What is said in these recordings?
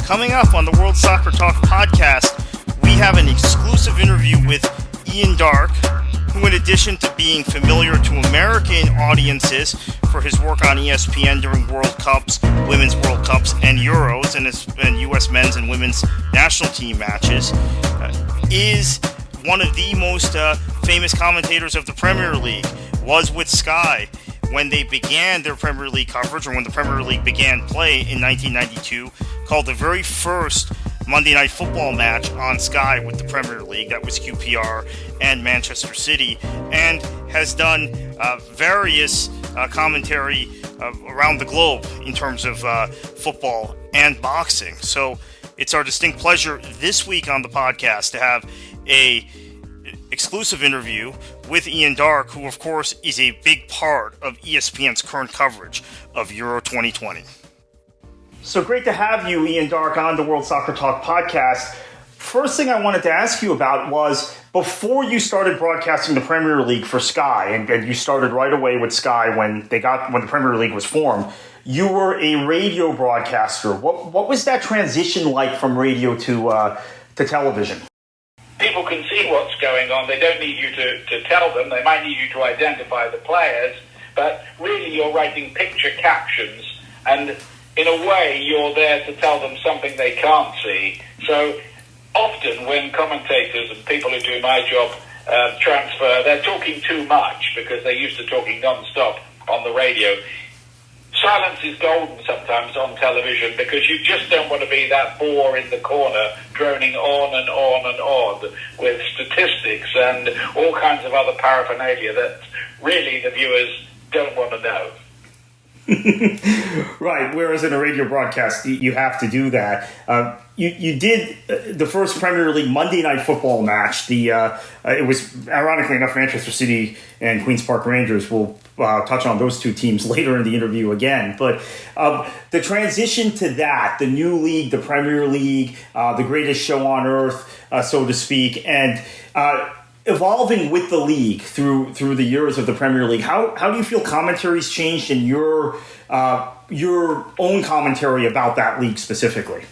Coming up on the World Soccer Talk podcast, we have an exclusive interview with Ian Darke, who in addition to being familiar to American audiences for his work on ESPN during World Cups, Women's World Cups, and Euros, and U.S. men's and women's national team matches, is one of the most famous commentators of the Premier League, was with Sky when they began their Premier League coverage, or when the Premier League began play in 1992, called the very first Monday Night Football match on Sky with the Premier League. That was QPR and Manchester City, and has done various commentary around the globe in terms of football and boxing. So it's our distinct pleasure this week on the podcast to have a exclusive interview with Ian Darke, who of course is a big part of ESPN's current coverage of Euro 2020. So great to have you, Ian Darke, on the World Soccer Talk podcast. First thing I wanted to ask you about was, before you started broadcasting the Premier League for Sky, and you started right away with Sky when the Premier League was formed, you were a radio broadcaster. What was that transition like from radio to television? People can see what's going on. They don't need you to tell them. They might need you to identify the players, but really you're writing picture captions, and in a way you're there to tell them something they can't see. So often when commentators and people who do my job transfer, they're talking too much because they're used to talking non-stop on the radio. Silence is golden sometimes on television because you just don't want to be that bore in the corner droning on and on and on with statistics and all kinds of other paraphernalia that really the viewers don't want to know. Right, whereas in a radio broadcast, you have to do that. You did the first Premier League Monday Night Football match. It was, ironically enough, Manchester City and Queen's Park Rangers. We'll touch on those two teams later in the interview again. But the transition to that, the new league, the Premier League, the greatest show on earth, so to speak, and evolving with the league through the years of the Premier League, how do you feel commentary's changed in your own commentary about that league specifically?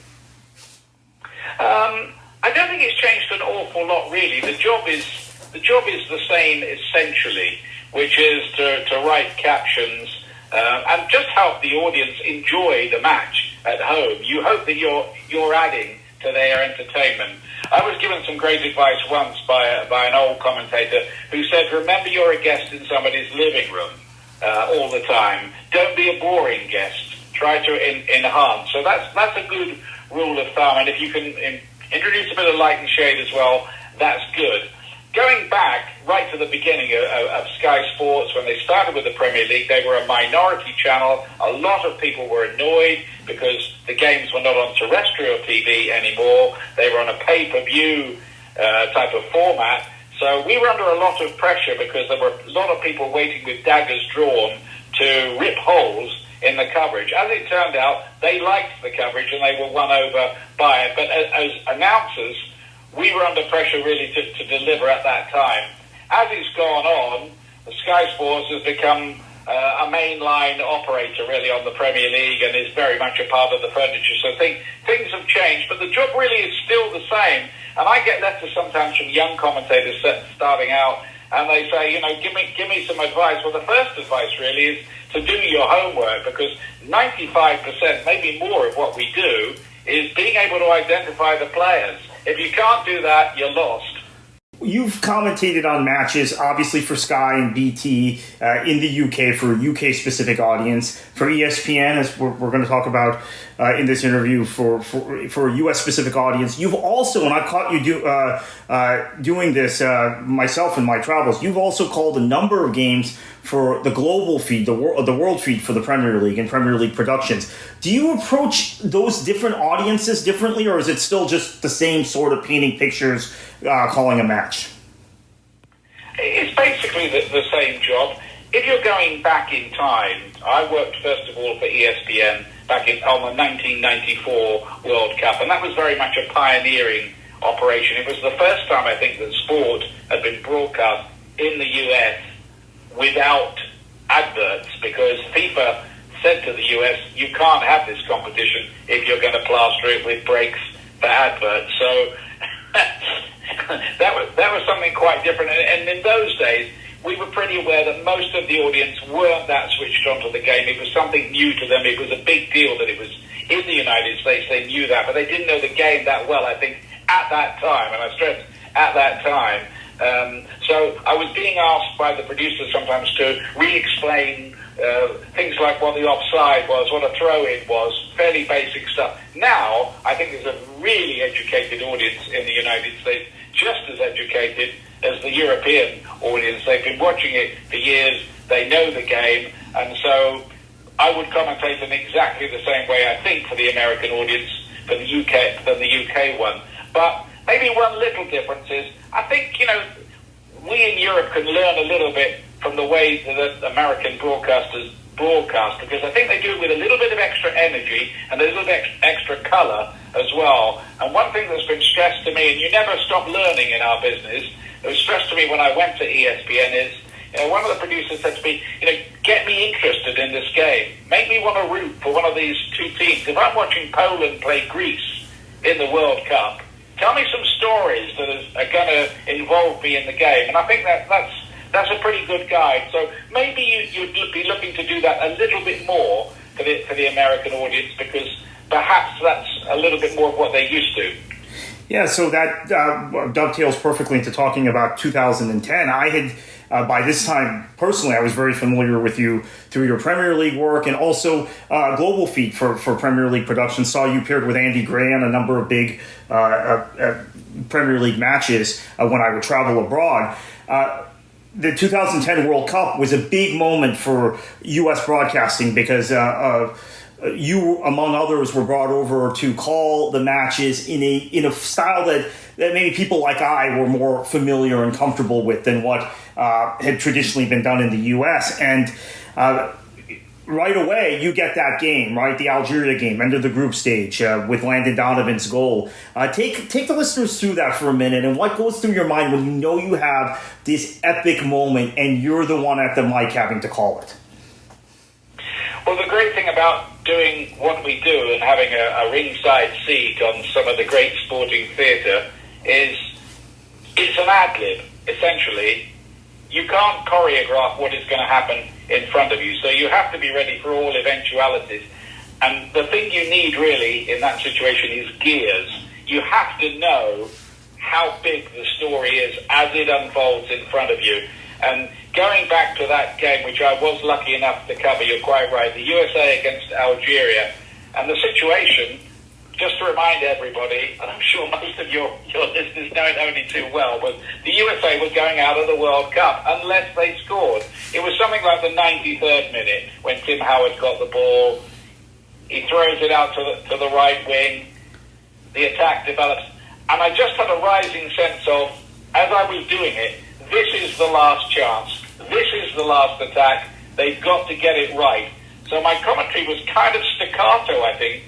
I don't think it's changed an awful lot, really. The job is the same essentially, which is to write captions and just help the audience enjoy the match at home. You hope that you're adding to their entertainment. I was given some great advice once by an old commentator who said, remember you're a guest in somebody's living room all the time. Don't be a boring guest. Try to enhance. So that's a good rule of thumb. And if you can introduce a bit of light and shade as well, that's good. Going back right to the beginning of Sky Sports, when they started with the Premier League, they were a minority channel. A lot of people were annoyed because the games were not on terrestrial TV anymore. They were on a pay-per-view type of format. So we were under a lot of pressure because there were a lot of people waiting with daggers drawn to rip holes in the coverage. As it turned out, they liked the coverage and they were won over by it. But as announcers, we were under pressure really to deliver at that time. As it's gone on, Sky Sports has become a mainline operator really on the Premier League and is very much a part of the furniture. So things have changed, but the job really is still the same. And I get letters sometimes from young commentators starting out, and they say, give me some advice. Well, the first advice really is to do your homework, because 95%, maybe more, of what we do is being able to identify the players. If you can't do that, you're lost. You've commentated on matches, obviously for Sky and BT in the UK for a UK-specific audience, for ESPN, as we're going to talk about in this interview, for a US-specific audience. You've also, and I've caught you doing this myself in my travels, you've also called a number of games for the global feed, the world feed for the Premier League and Premier League productions. Do you approach those different audiences differently, or is it still just the same sort of painting pictures, calling a match? It's basically the same job. If you're going back in time, I worked first of all for ESPN back on the 1994 World Cup, and that was very much a pioneering operation. It was the first time, I think, that sport had been broadcast in the US without adverts, because FIFA said to the US, you can't have this competition if you're going to plaster it with breaks for adverts. So that was something quite different. And in those days, we were pretty aware that most of the audience weren't that switched onto the game. It was something new to them. It was a big deal that it was in the United States. They knew that, but they didn't know the game that well, I think, at that time. And I stress at that time. So I was being asked by the producers sometimes to re-explain things like what the offside was, what a throw-in was, fairly basic stuff. Now, I think there's a really educated audience in the United States, just as educated as the European audience. They've been watching it for years, they know the game, and so I would commentate in exactly the same way, I think, for the American audience than the UK one. But maybe one little difference is, I think, we in Europe can learn a little bit from the way that American broadcasters broadcast, because I think they do it with a little bit of extra energy and a little bit extra colour as well. And one thing that's been stressed to me, and you never stop learning in our business, it was stressed to me when I went to ESPN is, one of the producers said to me, get me interested in this game. Make me want to root for one of these two teams. If I'm watching Poland play Greece in the World Cup, tell me some stories that are going to involve me in the game. And I think that's a pretty good guide. So maybe you'd be looking to do that a little bit more for the American audience, because perhaps that's a little bit more of what they're used to. Yeah, so that dovetails perfectly into talking about 2010. I had, by this time, personally, I was very familiar with you through your Premier League work and also Global Feed for Premier League production. Saw you paired with Andy Gray on a number of big Premier League matches when I would travel abroad. The 2010 World Cup was a big moment for U.S. broadcasting because you, among others, were brought over to call the matches in a style that maybe people like I were more familiar and comfortable with than what had traditionally been done in the U.S. And right away, you get that game, right? The Algeria game, end of the group stage with Landon Donovan's goal. Take the listeners through that for a minute, and what goes through your mind when you know you have this epic moment and you're the one at the mic having to call it? Well, the great thing about doing what we do and having a ringside seat on some of the great sporting theatre is it's an ad-lib, essentially. You can't choreograph what is going to happen in front of you, so you have to be ready for all eventualities. And the thing you need really in that situation is gears. You have to know how big the story is as it unfolds in front of you. And going back to that game, which I was lucky enough to cover, you're quite right, the USA against Algeria, and the situation, just to remind everybody, and I'm sure most of your listeners know it only too well, but the USA was going out of the World Cup unless they scored. It was something like the 93rd minute when Tim Howard got the ball. He throws it out to the right wing. The attack develops. And I just had a rising sense of, as I was doing it, this is the last chance. This is the last attack. They've got to get it right. So my commentary was kind of staccato, I think,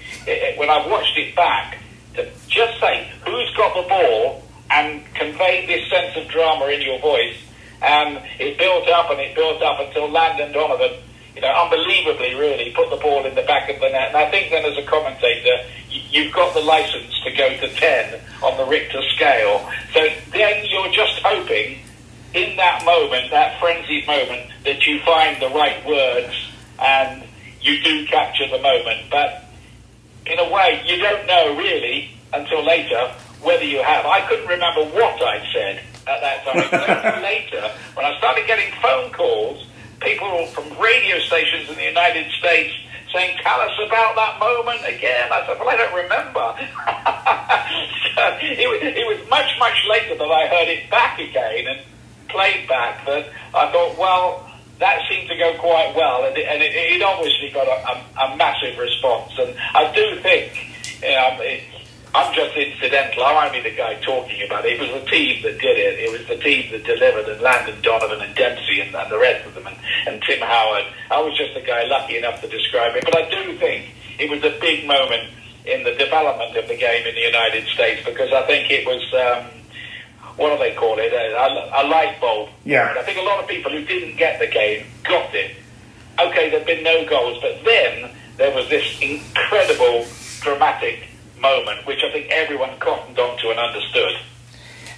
when I watched it back, to just say, who's got the ball, and convey this sense of drama in your voice. And it built up and it built up until Landon Donovan, unbelievably really, put the ball in the back of the net. And I think then as a commentator, you've got the license to go to 10 on the Richter scale. So then you're just hoping, in that moment, that frenzied moment, that you find the right words and you do capture the moment. But in a way, you don't know really until later whether you have. I couldn't remember what I'd said at that time. It was later, when I started getting phone calls, people from radio stations in the United States saying, tell us about that moment again. I said, well, I don't remember. So it was much, much later that I heard it back again and played back that I thought, well, that seemed to go quite well, and it obviously got a massive response. And I do think, I'm just incidental. I'm only the guy talking about it. It was the team that did it. It was the team that delivered, and Landon Donovan and Dempsey and the rest of them, and Tim Howard. I was just the guy lucky enough to describe it. But I do think it was a big moment in the development of the game in the United States, because I think it was, what do they call it, a light bulb. Yeah. I think a lot of people who didn't get the game got it. Okay, okay, there'd been no goals, but then there was this incredible dramatic moment, which I think everyone cottoned onto and understood.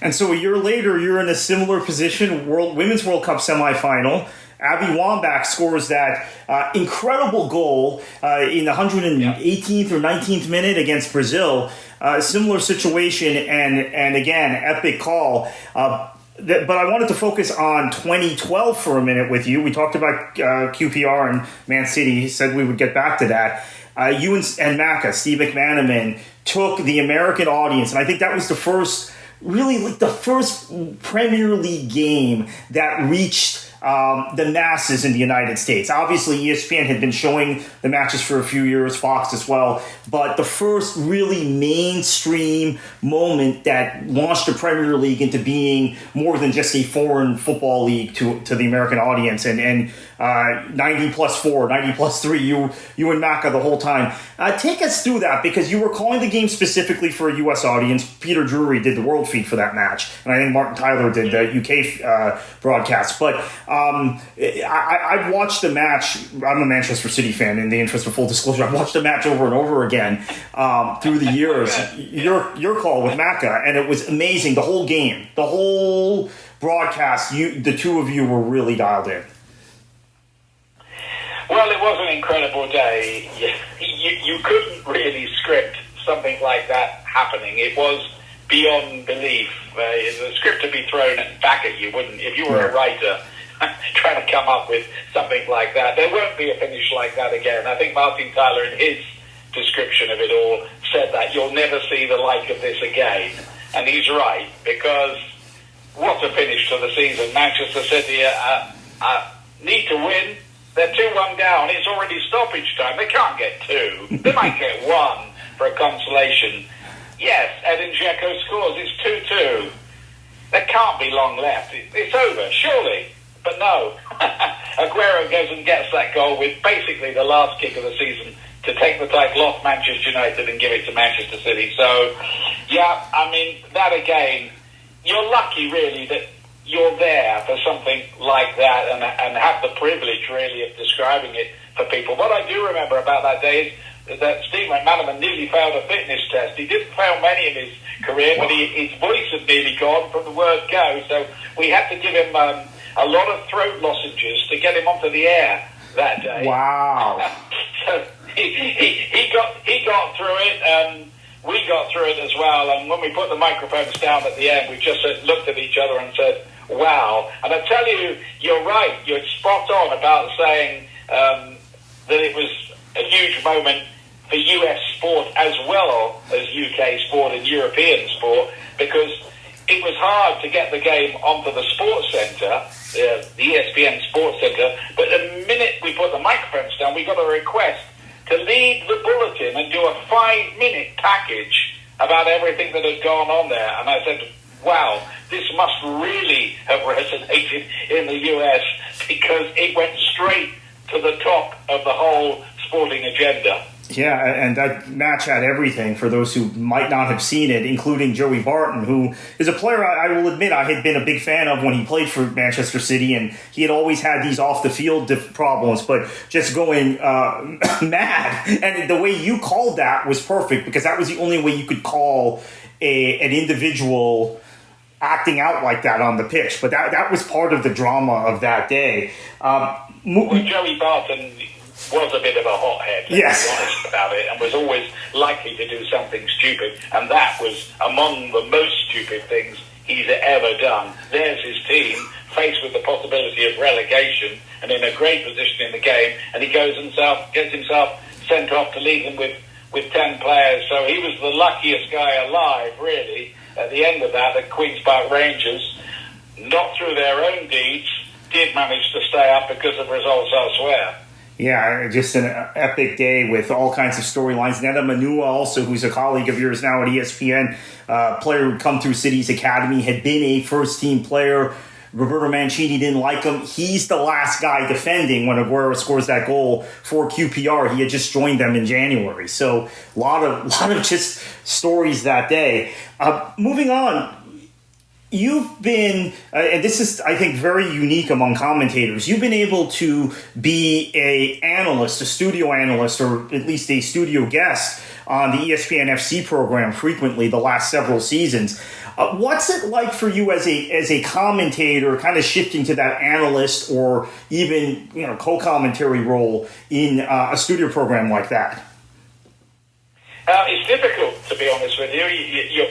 And so a year later, you're in a similar position, Women's World Cup semifinal. Abby Wambach scores that incredible goal in the 118th or 19th minute against Brazil. Similar situation, and again, epic call. But I wanted to focus on 2012 for a minute with you. We talked about QPR and Man City. Said we would get back to that. You and Macca, Steve McManaman, took the American audience, and I think that was the first Premier League game that reached the masses in the United States. Obviously, ESPN had been showing the matches for a few years, Fox as well, but the first really mainstream moment that launched the Premier League into being more than just a foreign football league to the American audience. And 90 plus 4, 90 plus 3, you and Macca the whole time. Take us through that, because you were calling the game specifically for a U.S. audience. Peter Drury did the world feed for that match, and I think Martin Tyler did the UK broadcast. But I've watched the match. I'm a Manchester City fan, in the interest of full disclosure. I've watched the match over and over again through the years. Your call with Macca, and it was amazing. The whole game, the whole broadcast, the two of you were really dialed in. Well, it was an incredible day. You couldn't really script something like that happening. It was beyond belief. The script to be thrown back at you wouldn't, if you were a writer trying to come up with something like that. There won't be a finish like that again. I think Martin Tyler, in his description of it all, said that you'll never see the like of this again. And he's right, because what a finish to the season. Manchester City need to win. They're 2-1 down. It's already stoppage time. They can't get two. They might get one for a consolation. Yes, Edin Dzeko scores. It's 2-2. There can't be long left. It's over, surely. But no. Aguero goes and gets that goal with basically the last kick of the season to take the title off Manchester United and give it to Manchester City. So, yeah, I mean, that again, you're lucky, really, that you're there for something like that and have the privilege, really, of describing it for people. What I do remember about that day is that Steve McManaman nearly failed a fitness test. He didn't fail many in his career, but his voice had nearly gone from the word go. So we had to give him a lot of throat lozenges to get him onto the air that day. Wow. So he got through it. We got through it as well. And when we put the microphones down at the end, we just looked at each other and said, wow. And I tell you, you're right. You're spot on about saying that it was a huge moment for US sport as well as UK sport and European sport, because it was hard to get the game onto the Sports Centre, the ESPN Sports Centre, but the minute we put the microphones down, we got a request to lead the bulletin and do a 5-minute package about everything that had gone on there. And I said, wow, this must really have resonated in the US, because it went straight to the top of the whole sporting agenda. Yeah, and that match had everything for those who might not have seen it, including Joey Barton, who is a player I will admit I had been a big fan of when he played for Manchester City, and he had always had these off-the-field problems, but just going mad. And the way you called that was perfect, because that was the only way you could call an individual acting out like that on the pitch. But that was part of the drama of that day. Well, Joey Barton was a bit of a hothead, yes, to be honest about it, and was always likely to do something stupid, and that was among the most stupid things he's ever done. There's his team, faced with the possibility of relegation, and in a great position in the game, and he gets himself sent off to lead them with 10 players. So he was the luckiest guy alive, really, at the end of that. The Queen's Park Rangers, not through their own deeds, did manage to stay up because of results elsewhere. Yeah, just an epic day with all kinds of storylines. Neda Manua, also, who's a colleague of yours now at ESPN, player who'd come through City's academy, had been a first-team player. Roberto Mancini didn't like him. He's the last guy defending when Aguero scores that goal for QPR. He had just joined them in January. So a lot of just stories that day. Moving on, you've been, and this is, I think, very unique among commentators, you've been able to be a studio analyst, or at least a studio guest on the ESPN FC program frequently the last several seasons. What's it like for you as a commentator, kind of shifting to that analyst or even co-commentary role in a studio program like that? It's difficult, to be honest with you.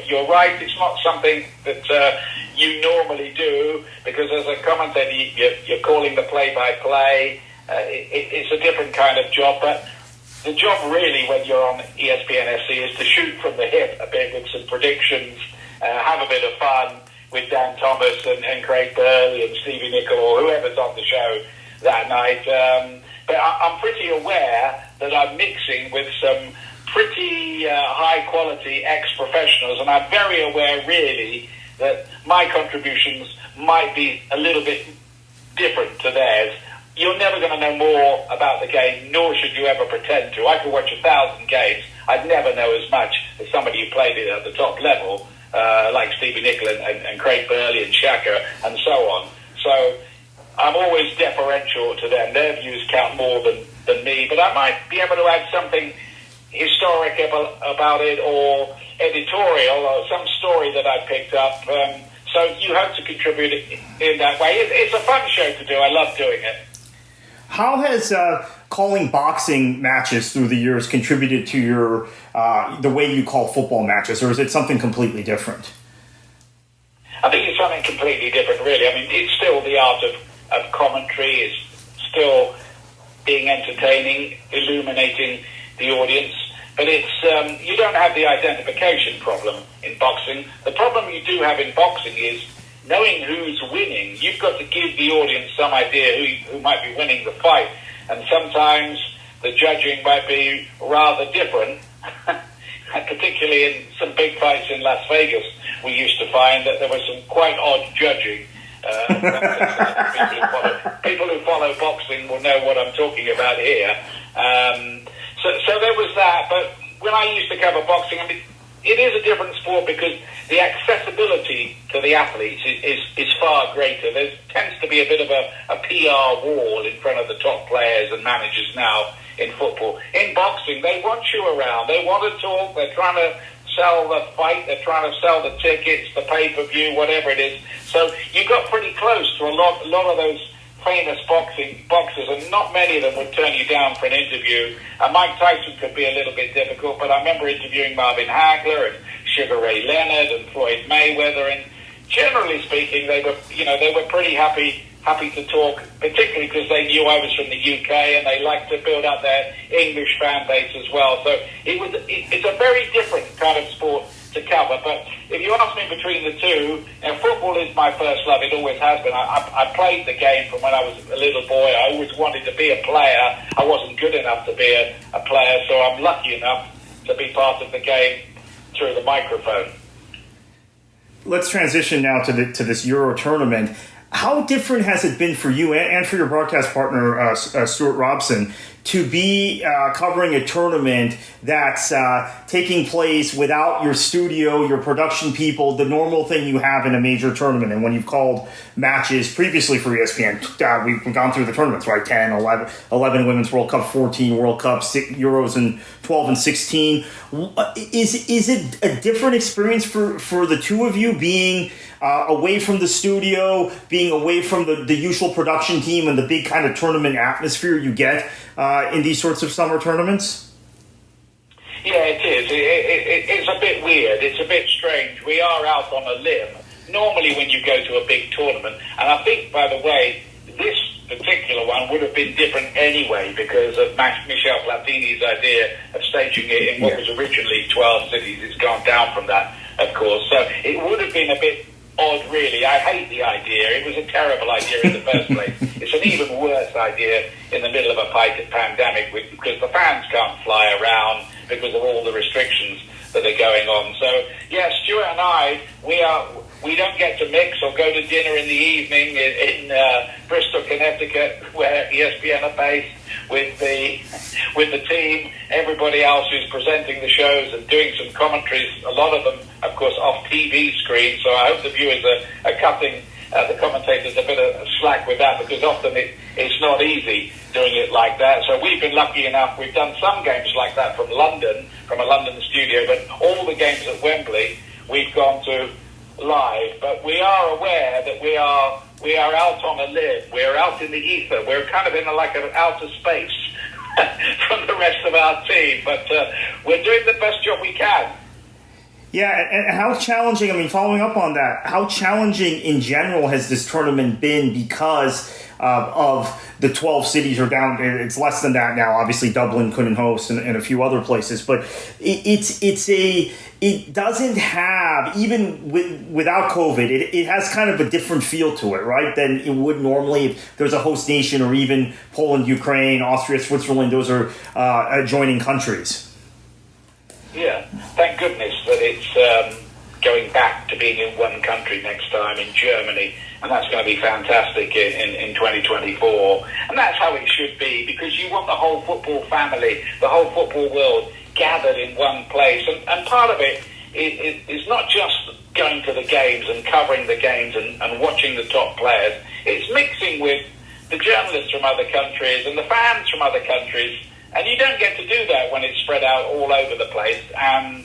You're right. It's not something that you normally do, because as a commentator, you're calling the play-by-play. It's a different kind of job. But the job really, when you're on ESPN FC, is to shoot from the hip a bit with some predictions, have a bit of fun with Dan Thomas and Craig Burley and Stevie Nicol or whoever's on the show that night. But I'm pretty aware that I'm mixing with some pretty high-quality ex-professionals, and I'm very aware, really, that my contributions might be a little bit different to theirs. You're never going to know more about the game, nor should you ever pretend to. I could watch 1,000 games. I'd never know as much as somebody who played it at the top level, like Stevie Nicol and Craig Burley and Shaka and so on. So I'm always deferential to them. Their views count more than me, but I might be able to add something historic about it, or editorial, or some story that I picked up. So you hope to contribute in that way. It's a fun show to do. I love doing it. How has calling boxing matches through the years contributed to your the way you call football matches, or is it something completely different? I think it's something completely different, really. I mean, it's still the art of commentary. It's still being entertaining, illuminating the audience, but it's you don't have the identification problem in boxing. The problem you do have in boxing is knowing who's winning. You've got to give the audience some idea who might be winning the fight, and sometimes the judging might be rather different. Particularly in some big fights in Las Vegas, we used to find that there was some quite odd judging. People who follow boxing will know what I'm talking about here. So there was that, but when I used to cover boxing, I mean, it is a different sport because the accessibility to the athletes is far greater. There tends to be a bit of a PR wall in front of the top players and managers now in football. In boxing, they want you around. They want to talk. They're trying to sell the fight. They're trying to sell the tickets, the pay-per-view, whatever it is. So you got pretty close to a lot of those famous boxers, and not many of them would turn you down for an interview. Mike Tyson could be a little bit difficult, but I remember interviewing Marvin Hagler and Sugar Ray Leonard and Floyd Mayweather, and generally speaking, they were pretty happy to talk, particularly because they knew I was from the UK and they liked to build up their English fan base as well. So it's a very different kind of sport to cover. But if you ask me between the two, football is my first love. It always has been. I played the game from when I was a little boy. I always wanted to be a player. I wasn't good enough to be a player, so I'm lucky enough to be part of the game through the microphone. Let's transition now to this Euro tournament. How different has it been for you and for your broadcast partner, Stuart Robson, to be covering a tournament that's taking place without your studio, your production people, the normal thing you have in a major tournament? And when you've called matches previously for ESPN, we've gone through the tournaments, right? 10, 11 Women's World Cup, 14 World Cups, Euros in 12 and 16. Is it a different experience for the two of you, being away from the studio, being away from the usual production team and the big kind of tournament atmosphere you get in these sorts of summer tournaments? Yeah, it is. It's a bit weird. It's a bit strange. We are out on a limb. Normally when you go to a big tournament, and I think, by the way, this particular one would have been different anyway because of Michel Platini's idea of staging it in what was originally 12 cities. It's gone down from that, of course. So it would have been a bit odd, really. I hate the idea. It was a terrible idea in the first place. It's an even worse idea in the middle of a pandemic because the fans can't fly around because of all the restrictions that are going on. So, yeah, Stuart and I, we don't get to mix or go to dinner in the evening in Bristol, Connecticut, where ESPN are based. with the team, everybody else who's presenting the shows and doing some commentaries. A lot of them, of course, off TV screens. So I hope the viewers are cutting the commentators a bit of slack with that, because often it's not easy doing it like that. So we've been lucky enough. We've done some games like that from London, from a London studio, but all the games at Wembley we've gone to live. But we are aware that we are out on a limb. We're out in the ether. We're kind of in like an outer space from the rest of our team. But we're doing the best job we can. Yeah, and how challenging, I mean, following up on that, how challenging in general has this tournament been because of the 12 cities are down, it's less than that now, obviously Dublin couldn't host and a few other places, but it doesn't have, even without COVID, it has kind of a different feel to it, right, than it would normally if there's a host nation, or even Poland, Ukraine, Austria, Switzerland, those are adjoining countries. Yeah, thank goodness that it's going back to being in one country next time, in Germany, and that's going to be fantastic in 2024. And that's how it should be, because you want the whole football family, the whole football world gathered in one place. And part of it is not just going to the games and covering the games and watching the top players. It's mixing with the journalists from other countries and the fans from other countries. And you don't get to do that when it's spread out all over the place. And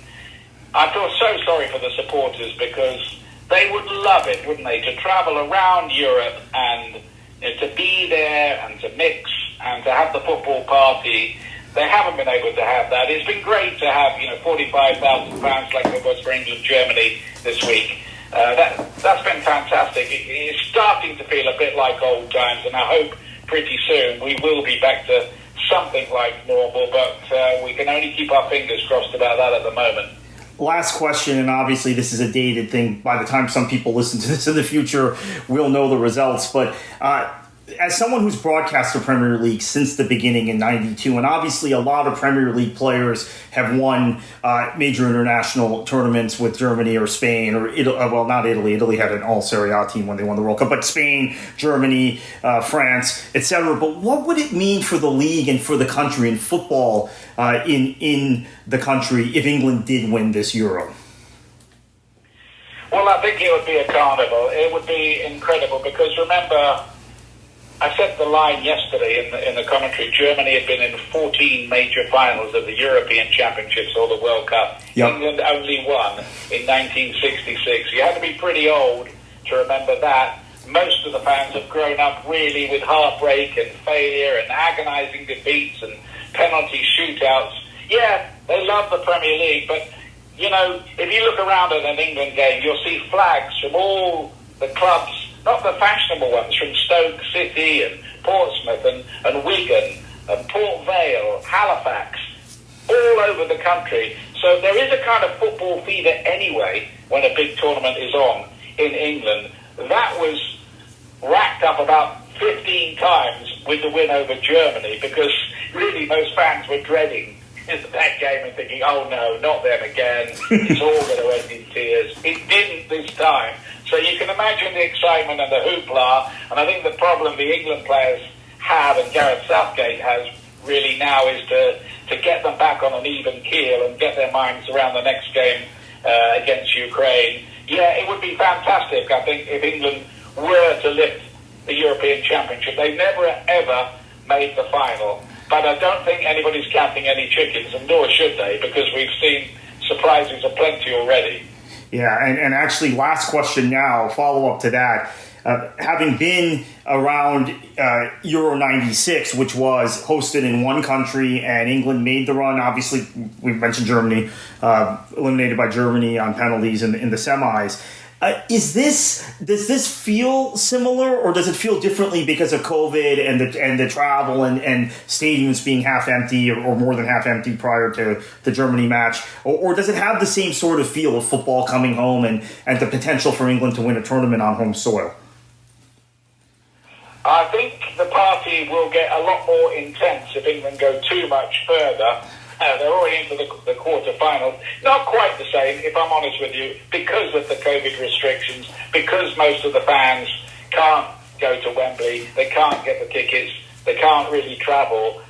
I feel so sorry for the supporters, because they would love it, wouldn't they, to travel around Europe and to be there and to mix and to have the football party. They haven't been able to have that. It's been great to have 45,000 fans like there was for England-Germany this week. That's been fantastic. It's starting to feel a bit like old times, and I hope pretty soon we will be back to something like normal, but we can only keep our fingers crossed about that at the moment. Last question, and obviously this is a dated thing. By the time some people listen to this in the future, we'll know the results. But as someone who's broadcast the Premier League since the beginning in '92, and obviously a lot of Premier League players have won major international tournaments with Germany or Spain or Italy. Well, not Italy. Italy had an all-Serie A team when they won the World Cup, but Spain, Germany, France, etc. But what would it mean for the league and for the country and football in the country if England did win this Euro? Well, I think it would be a carnival. It would be incredible, because remember, I said the line yesterday in the commentary. Germany had been in 14 major finals of the European Championships or the World Cup. Yep. England only won in 1966. You had to be pretty old to remember that. Most of the fans have grown up really with heartbreak and failure and agonising defeats and penalty shootouts. Yeah, they love the Premier League, but, if you look around at an England game, you'll see flags from all the clubs, not the fashionable ones, from Stoke City and Portsmouth and Wigan and Port Vale, Halifax, all over the country. So there is a kind of football fever anyway when a big tournament is on in England. That was racked up about 15 times with the win over Germany, because really most fans were dreading that game and thinking, oh no, not them again, it's all going to end in tears. It didn't this time. So you can imagine the excitement and the hoopla, and I think the problem the England players have, and Gareth Southgate has really now, is to get them back on an even keel and get their minds around the next game against Ukraine. Yeah, it would be fantastic, I think, if England were to lift the European Championship. They never, ever made the final. But I don't think anybody's counting any chickens, and nor should they, because we've seen surprises aplenty already. Yeah, and actually, last question now, follow-up to that. Having been around Euro 96, which was hosted in one country, and England made the run, obviously, we mentioned Germany, eliminated by Germany on penalties in the semis. Does this feel similar, or does it feel differently because of COVID and the travel and stadiums being half empty or more than half empty prior to the Germany match, or does it have the same sort of feel of football coming home and the potential for England to win a tournament on home soil? I think the party will get a lot more intense if England go too much further. They're already into the quarterfinals. Not quite the same, if I'm honest with you, because of the COVID restrictions, because most of the fans can't go to Wembley, they can't get the tickets, they can't really travel.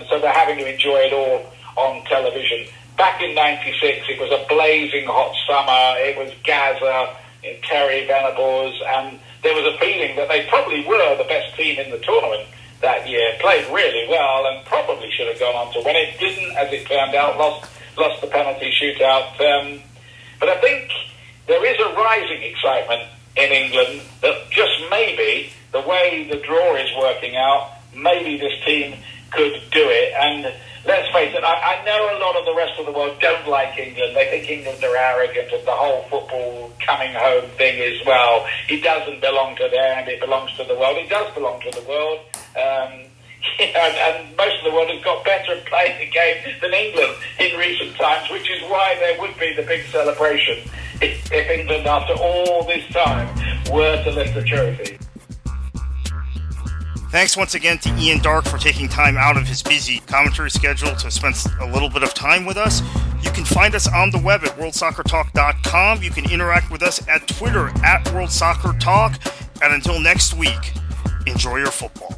So they're having to enjoy it all on television. Back in '96, it was a blazing hot summer. It was Gaza, Terry Venables, and there was a feeling that they probably were the best team in the tournament that year. Played really well and probably should have gone on to win it. Didn't, as it turned out. Lost the penalty shootout. But I think there is a rising excitement in England that just maybe the way the draw is working out, maybe this team could do it. And let's face it, I know a lot of the rest of the world don't like England. They think England are arrogant, and the whole football coming home thing is, well, it doesn't belong to them, it belongs to the world. It does belong to the world. And most of the world has got better at playing the game than England in recent times, which is why there would be the big celebration if England, after all this time, were to lift the trophy. Thanks once again to Ian Darke for taking time out of his busy commentary schedule to spend a little bit of time with us. You can find us on the web at worldsoccertalk.com. You can interact with us at Twitter at WorldSoccerTalk. And until next week, enjoy your football.